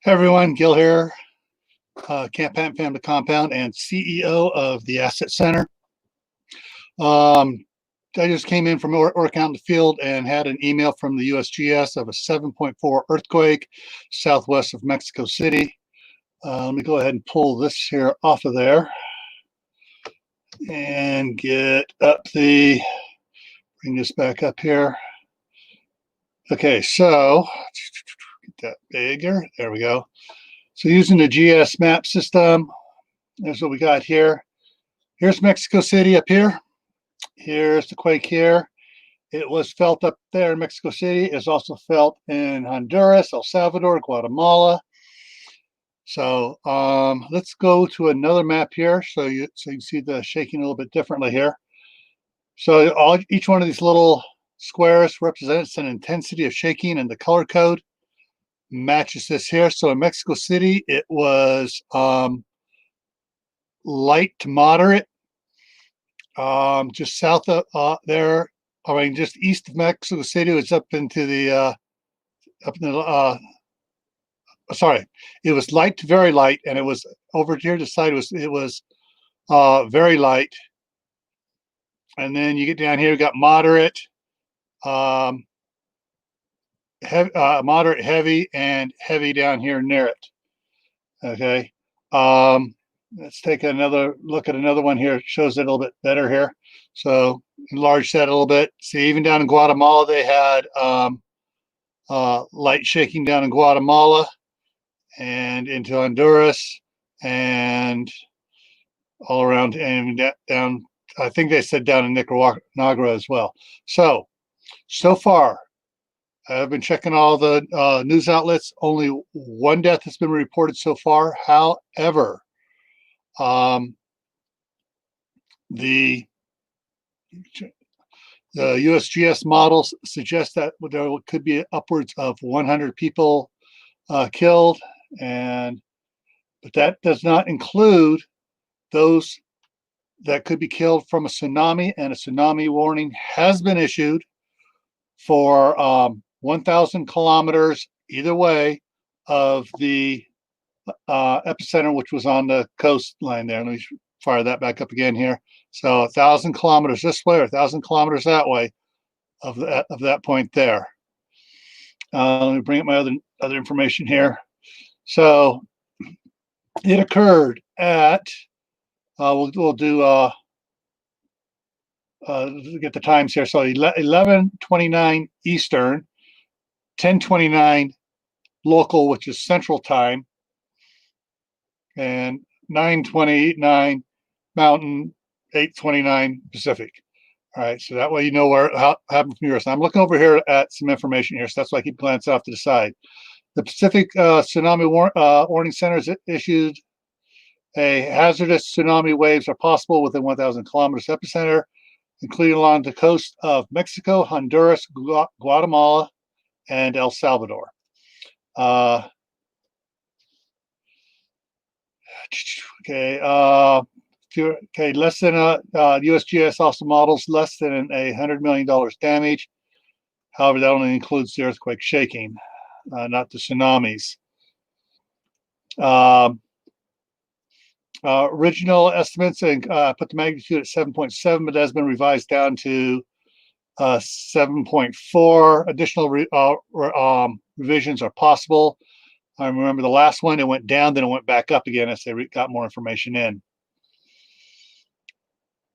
Hey everyone, Gil here, Camp Pan Family Compound and CEO of the Asset Center. Um, I just came in from work out in the field and had an email from the USGS of a 7.4 earthquake southwest of Mexico City. Let me go ahead and pull this here off of there and bring this back up here. Okay, so get that bigger. There we go. So using the GS map system, there's what we got here. Here's Mexico City up here. Here's the quake here. It was felt up there in Mexico City. It's also felt in Honduras, El Salvador, Guatemala. So let's go to another map here so you can see the shaking a little bit differently here. So each one of these little squares represents an intensity of shaking, and the color code matches this here. So in Mexico City, it was light to moderate. Just south of there, just east of Mexico City, was up into the sorry, it was light to very light, and it was over here to the side was very light, and then you get down here, you got moderate, moderate, heavy, and heavy down here near it. Okay. Let's take another look at another one here. It shows it a little bit better here. So enlarge that a little bit. See, even down in Guatemala, they had light shaking down in Guatemala and into Honduras and all around and down. I think they said down in Nicaragua as well. So far, I've been checking all the news outlets. Only one death has been reported so far. However, the USGS models suggest that there could be upwards of 100 people killed, but that does not include those that could be killed from a tsunami, and a tsunami warning has been issued for 1,000 kilometers either way of the epicenter, which was on the coastline there. Let me fire that back up again here. So 1,000 kilometers this way or 1,000 kilometers that way of that point there. Let me bring up my other information here. So it occurred at we'll do get the times here. So 11:29 Eastern, 10:29 local, which is Central Time, and 9:29 Mountain, 8:29 Pacific. All right, so that way you know how happened from yours. I'm looking over here at some information here, so that's why I keep glancing off to the side. The Pacific Tsunami Warning Center has issued a hazardous tsunami waves are possible within 1,000 kilometers epicenter, including along the coast of Mexico, Honduras, Guatemala, and El Salvador. Okay. Less than USGS also models less than $100 million damage. However, that only includes the earthquake shaking, not the tsunamis. Original estimates and put the magnitude at 7.7, but that has been revised down to 7.4. Additional revisions are possible. I remember the last one, it went down, then it went back up again as they got more information in.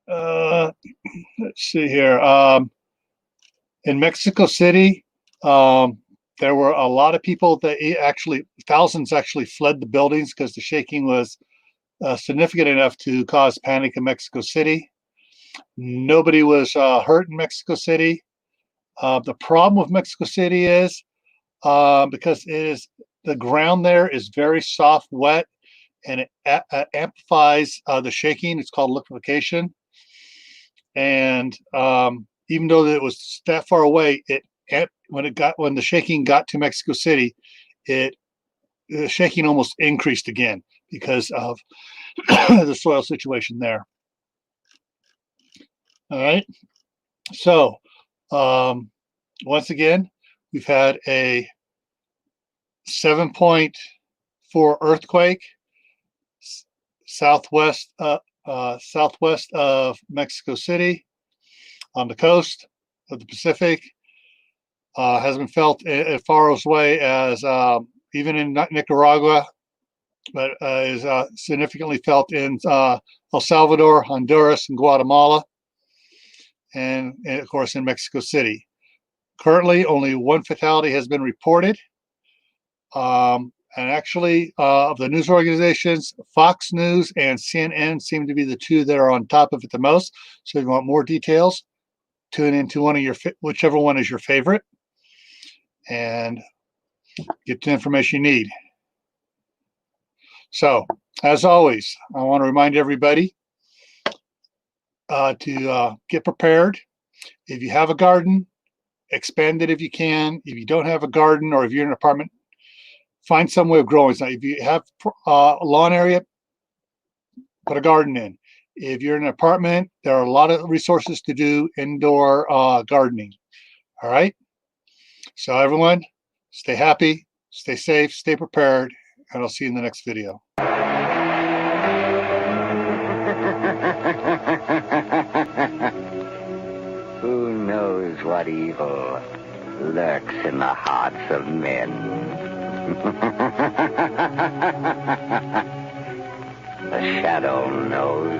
Let's see here. In Mexico City, there were a lot of people that thousands actually fled the buildings because the shaking was significant enough to cause panic in Mexico City. Nobody was hurt in Mexico City. The problem with Mexico City is because the ground there is very soft, wet, and it amplifies the shaking. It's called liquefaction. And even though it was that far away, when the shaking got to Mexico City, the shaking almost increased again because of the soil situation there. All right. So once again, we've had a 7.4 4 earthquake, southwest southwest of Mexico City on the coast of the Pacific. Has been felt as far away as even in Nicaragua, but is significantly felt in El Salvador, Honduras, and Guatemala, and of course in Mexico City. Currently, only 1 fatality has been reported. And actually, of the news organizations, Fox News and CNN seem to be the 2 that are on top of it the most. So if you want more details, tune into one of your whichever one is your favorite, and get the information you need. So, as always, I want to remind everybody to get prepared. If you have a garden, expand it if you can. If you don't have a garden, or if you're in an apartment, find some way of growing. So if you have a lawn area, put a garden in. If you're in an apartment, there are a lot of resources to do indoor gardening. All right. So everyone, stay happy, stay safe, stay prepared, and I'll see you in the next video. Who knows what evil lurks in the hearts of men? The shadow knows.